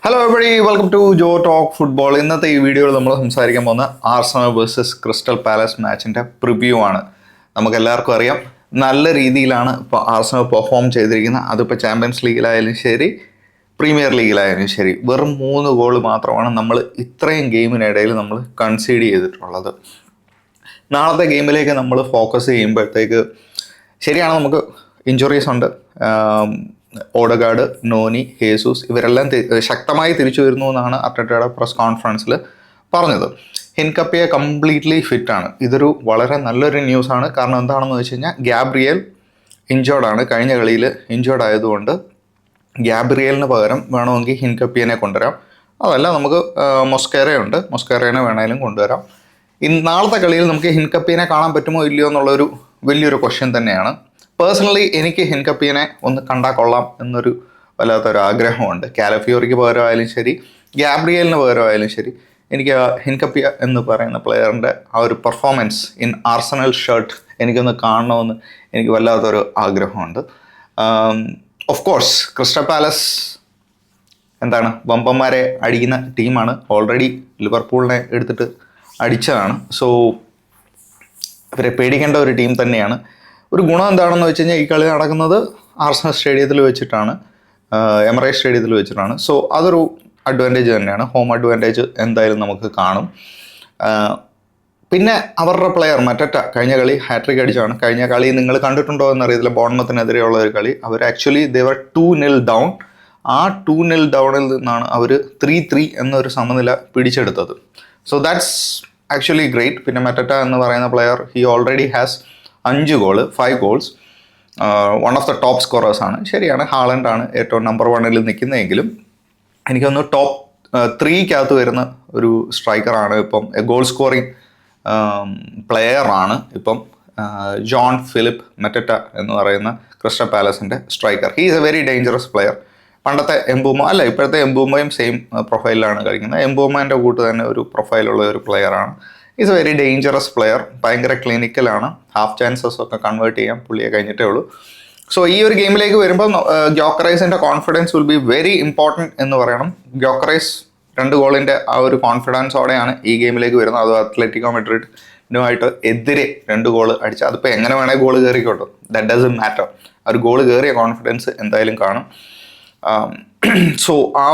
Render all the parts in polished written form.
Hello every welcome to Jo talk football. ഇന്നത്തെ ഈ വീഡിയോയിൽ നമ്മൾ സംസാരിക്കാൻ പോകുന്ന ആർസണൽ വേഴ്സസ് ക്രിസ്റ്റൽ പാലസ് മാച്ചിൻ്റെ പ്രിവ്യൂ ആണ്. നമുക്കെല്ലാവർക്കും അറിയാം നല്ല രീതിയിലാണ് ഇപ്പോൾ ആർസണൽ പെർഫോം ചെയ്തിരിക്കുന്നത്. അതിപ്പോൾ ചാമ്പ്യൻസ് ലീഗിലായാലും ശരി, പ്രീമിയർ ലീഗിലായാലും ശരി. വെറും 3 ഗോൾ മാത്രമാണ് നമ്മൾ ഇത്രയും ഗെയിമിനിടയിൽ നമ്മൾ കൺസീഡ് ചെയ്തിട്ടുള്ളത്. നാളത്തെ ഗെയിമിലേക്ക് നമ്മൾ ഫോക്കസ് ചെയ്യുമ്പോഴത്തേക്ക് ശരിയാണ്, നമുക്ക് ഇഞ്ചുറീസ് ഉണ്ട്. ഓഡഗാർഡ്, നോനി, ഹേസൂസ് ഇവരെല്ലാം ശക്തമായി തിരിച്ചു വരുന്നു എന്നാണ് അർട്ടറ്റയുടെ പ്രസ് കോൺഫറൻസിൽ പറഞ്ഞത്. ഹിൻകപ്പിയെ കംപ്ലീറ്റ്ലി ഫിറ്റാണ്. ഇതൊരു വളരെ നല്ലൊരു ന്യൂസാണ്. കാരണം എന്താണെന്ന് വെച്ച് കഴിഞ്ഞാൽ ഗാബ്രിയേൽ ഇഞ്ചേർഡാണ്. കഴിഞ്ഞ കളിയിൽ ഇഞ്ചേർഡ് ആയതുകൊണ്ട് ഗാബ്രിയേലിന് പകരം വേണമെങ്കിൽ ഹിൻകപ്പിയെ കൊണ്ടുവരാം. അതല്ല, നമുക്ക് മൊസ്കേറയുണ്ട്, മൊസ്കേറയെ വേണമെങ്കിലും കൊണ്ടുവരാം. നാളത്തെ കളിയിൽ നമുക്ക് ഹിൻകപ്പിയെ കാണാൻ പറ്റുമോ ഇല്ലയോ എന്നുള്ളൊരു വലിയൊരു ക്വസ്റ്റ്യൻ തന്നെയാണ്. പേഴ്സണലി എനിക്ക് ഹിൻകപ്പിയെ ഒന്ന് കണ്ടാൽ കൊള്ളാം എന്നൊരു വല്ലാത്തൊരു ആഗ്രഹമുണ്ട്. കാലഫിയോറിക്ക് പകരമായാലും ശരി, ഗാബ്രിയേലിന് പകരമായാലും ശരി, എനിക്ക് ഹിൻകപ്പിയ എന്ന് പറയുന്ന പ്ലെയറിൻ്റെ ആ ഒരു പെർഫോമൻസ് ഇൻ ആർസണൽ ഷർട്ട് എനിക്കൊന്ന് കാണണമെന്ന് എനിക്ക് വല്ലാത്തൊരു ആഗ്രഹമുണ്ട്. ഓഫ് കോഴ്സ് ക്രിസ്റ്റൽ പാലസ് എന്താണ് വമ്പന്മാരെ അടിക്കുന്ന ടീമാണ്. ഓൾറെഡി ലിവർപൂളിനെ എടുത്തിട്ട് അടിച്ചതാണ്. സോ ഇവരെ പേടിക്കേണ്ട ഒരു ടീം തന്നെയാണ്. ഒരു ഗുണം എന്താണെന്ന് വെച്ച് കഴിഞ്ഞാൽ ഈ കളി നടക്കുന്നത് ആർസണൽ സ്റ്റേഡിയത്തിൽ വെച്ചിട്ടാണ്, എമിറേറ്റ്സ് സ്റ്റേഡിയത്തിൽ വെച്ചിട്ടാണ്. സോ അതൊരു അഡ്വാൻറ്റേജ് തന്നെയാണ്. ഹോം അഡ്വാൻറ്റേജ് എന്തായാലും നമുക്ക് കാണും. പിന്നെ അവരുടെ പ്ലെയർ മറ്ററ്റ കഴിഞ്ഞ കളി ഹാട്രിക് അടിച്ചാണ്. കഴിഞ്ഞ കളി നിങ്ങൾ കണ്ടിട്ടുണ്ടോ എന്നറിയത്തില്ല, ബോർണ്മത്തിനെതിരെയുള്ള ഒരു കളി. അവർ ആക്ച്വലി ദേവർ 2-0 ഡൗൺ. ആ 2-0 ഡൗണിൽ നിന്നാണ് അവർ 3-3 എന്നൊരു സമനില പിടിച്ചെടുത്തത്. So that's actually great. പിന്നെ മറ്ററ്റ എന്ന് പറയുന്ന player he already has 5 goals. One of the top scorers ആണ്. ശരിയാണ്, ഹാളൻഡാണ് ഏറ്റവും നമ്പർ 1 നിൽക്കുന്നതെങ്കിലും എനിക്കൊന്ന് ടോപ്പ് 3 വരുന്ന ഒരു സ്ട്രൈക്കറാണ് ഇപ്പം, ഗോൾ സ്കോറിങ് പ്ലെയറാണ് ഇപ്പം ജോൺ ഫിലിപ്പ് മെറ്ററ്റ എന്ന് പറയുന്ന ക്രിസ്റ്റൽ പാലസിൻ്റെ striker. He is a very dangerous player. പണ്ടത്തെ എംബൂമ അല്ല, ഇപ്പോഴത്തെ എംബൂമയും സെയിം പ്രൊഫൈലിലാണ് കളിക്കുന്നത്. എംബൂമേൻ്റെ കൂട്ട് തന്നെ ഒരു പ്രൊഫൈലുള്ള ഒരു പ്ലെയറാണ്. Is a very dangerous player. ഭയങ്കര ക്ലിനിക്കലാണ്. ഹാഫ് ചാൻസസ് ഒക്കെ കൺവേർട്ട് ചെയ്യാൻ പുള്ളിയെ കഴിഞ്ഞിട്ടേ ഉള്ളൂ. സോ ഈ ഒരു ഗെയിമിലേക്ക് വരുമ്പോൾ ഗ്യോക്കറൈസിൻ്റെ confidence will be very important എന്ന് പറയണം. ഗ്യോക്കറൈസ് 2 ഗോളിൻ്റെ ആ ഒരു കോൺഫിഡൻസോടെയാണ് ഈ ഗെയിമിലേക്ക് വരുന്നത്. അത് അത്ലറ്റിക്കോ മെഡ്രിഡിനുമായിട്ട് എതിരെ 2 ഗോൾ അടിച്ചാൽ അതിപ്പോൾ എങ്ങനെ വേണേൽ ഗോൾ കയറിക്കോട്ടോ, ദാറ്റ് ഡസൻറ്റ് മാറ്റർ. ആ ഒരു ഗോൾ കയറിയ കോൺഫിഡൻസ് എന്തായാലും കാണും. സോ ആ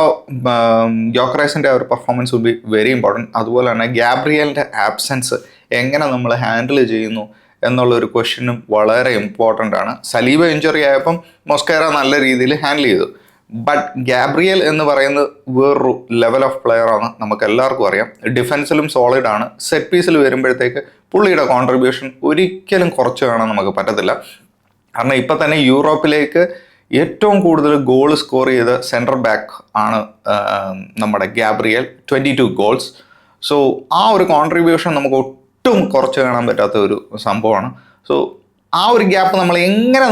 ഗ്യോക്കറൈസിൻ്റെ ഒരു performance will be very important. അതുപോലെ തന്നെ ഗാബ്രിയലിൻ്റെ ആബ്സെൻസ് എങ്ങനെ നമ്മൾ ഹാൻഡിൽ ചെയ്യുന്നു എന്നുള്ളൊരു ക്വസ്റ്റ്യനും വളരെ ഇമ്പോർട്ടൻ്റ് ആണ്. സലീബ ഇഞ്ചുറി ആയപ്പം മൊസ്കേറ നല്ല രീതിയിൽ ഹാൻഡിൽ ചെയ്തു. ബട്ട് ഗാബ്രിയൽ എന്ന് പറയുന്നത് വേറൊരു ലെവൽ ഓഫ് പ്ലെയറാണ്, നമുക്ക് എല്ലാവർക്കും അറിയാം. ഡിഫൻസിലും സോളിഡാണ്. സെറ്റ് പീസിൽ വരുമ്പോഴത്തേക്ക് പുള്ളിയുടെ കോൺട്രിബ്യൂഷൻ ഒരിക്കലും കുറച്ച് കാണാൻ നമുക്ക് പറ്റത്തില്ല. കാരണം ഇപ്പം തന്നെ യൂറോപ്പിലേക്ക് ഏറ്റവും കൂടുതൽ ഗോൾ സ്കോർ ചെയ്ത സെൻറ്റർ ബാക്ക് ആണ് നമ്മുടെ ഗാബ്രിയൽ, 22 ഗോൾസ്. സോ ആ ഒരു കോൺട്രിബ്യൂഷൻ നമുക്ക് ഒട്ടും കുറച്ച് കാണാൻ പറ്റാത്ത ഒരു സംഭവമാണ്. സോ ആ ഒരു ഗ്യാപ്പ് നമ്മൾ എങ്ങനെ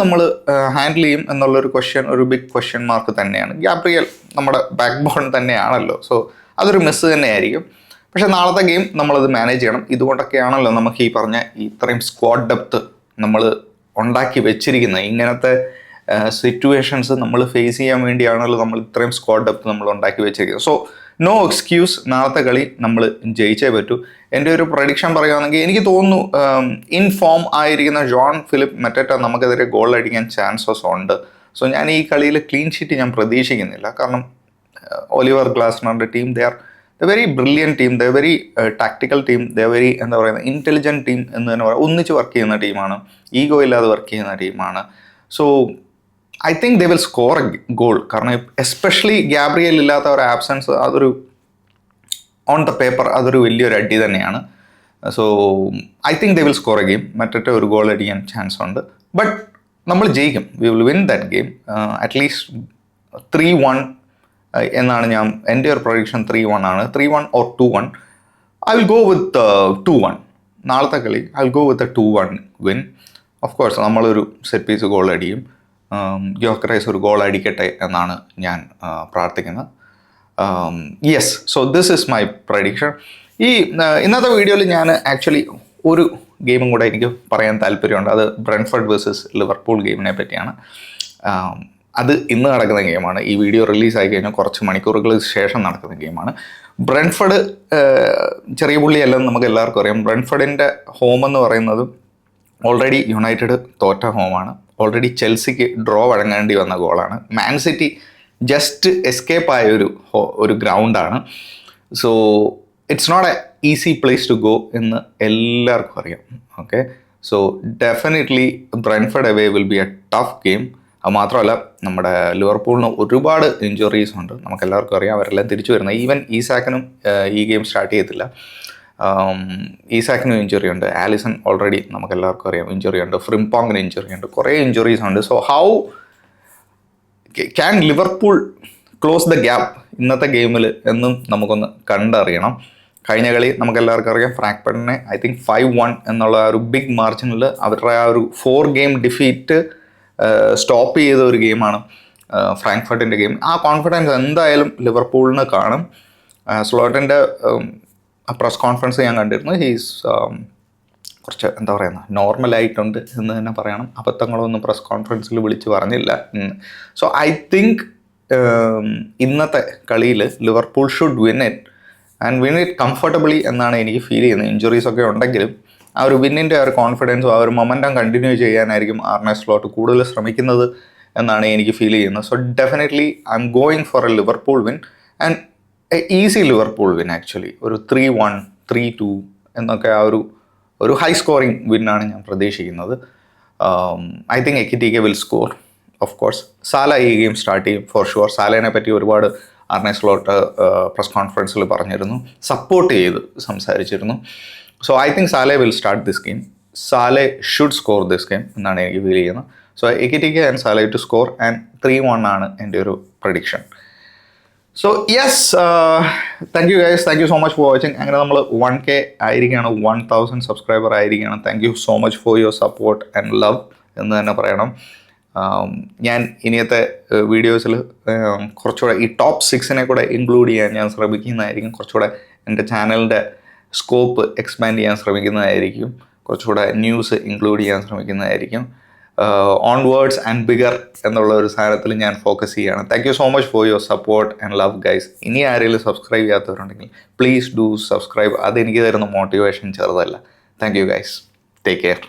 ഹാൻഡിൽ ചെയ്യും എന്നുള്ളൊരു ക്വസ്റ്റ്യൻ, ഒരു ബിഗ് ക്വസ്റ്റ്യൻ മാർക്ക് തന്നെയാണ്. ഗാബ്രിയൽ നമ്മുടെ ബാക്ക് ബോൺ തന്നെയാണല്ലോ. സോ അതൊരു മിസ് തന്നെയായിരിക്കും. പക്ഷേ നാളത്തെ ഗെയിം നമ്മളത് മാനേജ് ചെയ്യണം. ഇതുകൊണ്ടൊക്കെയാണല്ലോ നമുക്ക് ഈ പറഞ്ഞ ഇത്രയും സ്ക്വാഡ് ഡെപ്ത് നമ്മൾ ഉണ്ടാക്കി വെച്ചിരിക്കുന്നത്. ഇങ്ങനത്തെ സിറ്റുവേഷൻസ് നമ്മൾ ഫേസ് ചെയ്യാൻ വേണ്ടിയാണല്ലോ നമ്മൾ ഇത്രയും സ്ക്വാഡ് ഡെപ്ത് നമ്മൾ ഉണ്ടാക്കി വെച്ചിരിക്കുന്നത്. സോ നോ എക്സ്ക്യൂസ്, നാളത്തെ കളി നമ്മൾ ജയിച്ചേ പറ്റൂ. എൻ്റെ ഒരു പ്രഡിക്ഷൻ പറയുകയാണെങ്കിൽ എനിക്ക് തോന്നുന്നു ഇൻ ഫോം ആയിരിക്കുന്ന ജോൺ ഫിലിപ്പ് മെറ്ററ്റ നമുക്കെതിരെ ഗോൾ അടിക്കാൻ ചാൻസസ് ഉണ്ട്. സോ ഞാൻ ഈ കളിയിൽ ക്ലീൻ ഷീറ്റ് ഞാൻ പ്രതീക്ഷിക്കുന്നില്ല. കാരണം ഒലിവർ ഗ്ലാസ്നറുടെ team they are the very brilliant team, the very tactical team, the very എന്താ പറയുന്നത് ഇൻ്റലിജൻറ്റ് ടീം എന്ന് തന്നെ പറയാം. ഒന്നിച്ച് വർക്ക് ചെയ്യുന്ന ടീമാണ്, ഈഗോ ഇല്ലാതെ വർക്ക് ചെയ്യുന്ന ടീമാണ്. So I think they will score A goal. കാരണം എസ്പെഷ്യലി ഗാബ്രിയൽ ഇല്ലാത്ത ഒരു ആബ്സെൻസ് അതൊരു ഓൺ ദ പേപ്പർ അതൊരു വലിയൊരു അടി തന്നെയാണ്. So I think they will score A game. മറ്റേ ഒരു ഗോൾ അടിക്കാൻ ചാൻസ് ഉണ്ട്. ബട്ട് നമ്മൾ ജയിക്കും. We will win that game. At least 3-1 എന്നാണ് എൻ്റെ ഒരു പ്രൊഡിക്ഷൻ. 3-1 ആണ്. 3-1 or 2-1. I will go with 2-1. നാളത്തെ കളി I will go with 2-1 win. Of course നമ്മളൊരു സെറ്റ് പീസ് ഗോൾ അടിക്കും. ഗ്യോക്കറൈസ് ഒരു ഗോൾ അടിക്കട്ടെ എന്നാണ് ഞാൻ പ്രാർത്ഥിക്കുന്നത്. Yes, so this is my prediction. ഈ ഇന്നത്തെ വീഡിയോയിൽ ഞാൻ ആക്ച്വലി ഒരു ഗെയിമും കൂടെ എനിക്ക് പറയാൻ താല്പര്യമുണ്ട്. അത് ബ്രെൻഫോർഡ് വേഴ്സസ് ലിവർപൂൾ ഗെയിമിനെ പറ്റിയാണ്. അത് ഇന്ന് നടക്കുന്ന ഗെയിമാണ്. ഈ വീഡിയോ റിലീസായി കഴിഞ്ഞാൽ കുറച്ച് മണിക്കൂറുകൾക്ക് ശേഷം നടക്കുന്ന ഗെയിമാണ്. ബ്രെൻഫോർഡ് ചെറിയ പുള്ളിയല്ലെന്ന് നമുക്ക് എല്ലാവർക്കും അറിയാം. ബ്രെൻഫോർഡിൻ്റെ ഹോം എന്ന് പറയുന്നത് ഓൾറെഡി യുണൈറ്റഡ് തോറ്റ ഹോമാണ്. ഓൾറെഡി ചെൽസിക്ക് ഡ്രോ വഴങ്ങേണ്ടി വന്ന ഗോളാണ്. മാൻ സിറ്റി ജസ്റ്റ് എസ്കേപ്പ് ആയ ഒരു ഗ്രൗണ്ടാണ്. So it's not a easy place to go എന്ന് എല്ലാവർക്കും അറിയാം. Okay, so definitely Brentford away will be a tough game. അത് മാത്രമല്ല, നമ്മുടെ ലിവർപൂളിന് ഒരുപാട് ഇഞ്ചുറീസ് ഉണ്ട്, നമുക്കെല്ലാവർക്കും അറിയാം. അവരെല്ലാം തിരിച്ചു വരുന്നത്. ഈവൻ ഈസാക്കിനും ഈ ഗെയിം സ്റ്റാർട്ട് ചെയ്യത്തില്ല. ഈസാക്കിനും ഇഞ്ചുറി ഉണ്ട്. ആലിസൺ ഓൾറെഡി നമുക്കെല്ലാവർക്കും അറിയാം ഇഞ്ചുറി ഉണ്ട്. ഫ്രിംപോങ്ങിന് ഇഞ്ചുറി ഉണ്ട്. കുറേ ഇഞ്ചുറീസ് ഉണ്ട്. So how can Liverpool close the gap ഇന്നത്തെ ഗെയിമിൽ എന്നും നമുക്കൊന്ന് കണ്ടറിയണം. കഴിഞ്ഞ കളി നമുക്കെല്ലാവർക്കും അറിയാം, ഫ്രാങ്ക്ഫർട്ടിനെ I think 5-1 എന്നുള്ള ഒരു ബിഗ് മാർജിനിൽ അവരുടെ ആ ഒരു 4 ഗെയിം ഡിഫീറ്റ് സ്റ്റോപ്പ് ചെയ്ത ഒരു ഗെയിമാണ് ഫ്രാങ്ക്ഫർട്ടിൻ്റെ ഗെയിം. ആ കോൺഫിഡൻസ് എന്തായാലും ലിവർപൂളിന് കാണും. സ്ലോട്ടിൻ്റെ പ്രസ് കോൺഫറൻസ് ഞാൻ കണ്ടിരുന്നു. ഹീസ് കുറച്ച് എന്താ പറയുക, നോർമലായിട്ടുണ്ട് എന്ന് തന്നെ പറയണം. അബദ്ധങ്ങളൊന്നും പ്രസ് കോൺഫറൻസിൽ വിളിച്ച് പറഞ്ഞില്ല. സോ ഐ തിങ്ക് ഇന്നത്തെ കളിയിൽ Liverpool should win it and win it comfortably എന്നാണ് എനിക്ക് ഫീൽ ചെയ്യുന്നത്. ഇഞ്ചുറീസ് ഒക്കെ ഉണ്ടെങ്കിലും ആ ഒരു വിന്നിൻ്റെ ആ ഒരു കോൺഫിഡൻസും ആ ഒരു മൊമെൻറ്റം കണ്ടിന്യൂ ചെയ്യാനായിരിക്കും ആർനെ സ്ലോട്ട് കൂടുതൽ ശ്രമിക്കുന്നത് എന്നാണ് എനിക്ക് ഫീൽ ചെയ്യുന്നത്. So definitely I am going for A Liverpool win and A easy Liverpool win. Actually ഒരു 3-1 3-2 എന്നൊക്കെ ആ ഒരു ഹൈ സ്കോറിങ് വിന്നാണ് ഞാൻ പ്രതീക്ഷിക്കുന്നത്. I think Ekitike will score. Of course Salah ഈ ഗെയിം സ്റ്റാർട്ട് ചെയ്യും ഫോർ ഷുവർ. സാലേനെ പറ്റി ഒരുപാട് ആർനെ സ്ലോട്ട് പ്രസ് കോൺഫറൻസിൽ പറഞ്ഞിരുന്നു, സപ്പോർട്ട് ചെയ്ത് സംസാരിച്ചിരുന്നു. So I think Salah will start this game. Salah should score this game എന്നാണ് എനിക്ക് ഫീൽ ചെയ്യുന്നത്. So Ekitike and Salah to score and 3-1 ആണ് എൻ്റെ ഒരു prediction. So yes, thank you guys, thank you so much for watching. അങ്ങനെ നമ്മൾ 1K ആയിരിക്കുകയാണ്, 1000 subscriber ആയിരിക്കുകയാണ്. Thank you so much for your support and love എന്ന് തന്നെ പറയണം. ഞാൻ ഇനിയത്തെ വീഡിയോസിൽ കുറച്ചുകൂടെ ഈ ടോപ്പ് 6 കൂടെ ഇൻക്ലൂഡ് ചെയ്യാൻ ഞാൻ ശ്രമിക്കുന്നതായിരിക്കും. കുറച്ചുകൂടെ എൻ്റെ ചാനലിൻ്റെ സ്കോപ്പ് എക്സ്പാൻഡ് ചെയ്യാൻ ശ്രമിക്കുന്നതായിരിക്കും. കുറച്ചുകൂടെ ന്യൂസ് ഇൻക്ലൂഡ് ചെയ്യാൻ ശ്രമിക്കുന്നതായിരിക്കും. ഓൺവേർഡ്സ് ആൻഡ് ബിഗർ എന്നുള്ള ഒരു സാധനത്തിൽ ഞാൻ ഫോക്കസ് ചെയ്യുകയാണ്. Thank you so much for your support and love guys. ഇനി ആരെങ്കിലും സബ്സ്ക്രൈബ് ചെയ്യാത്തവരുണ്ടെങ്കിൽ പ്ലീസ് ഡു സബ്സ്ക്രൈബ്. അതെനിക്ക് തരുന്ന മോട്ടിവേഷൻ ചെറുതല്ല. Thank you guys, take care.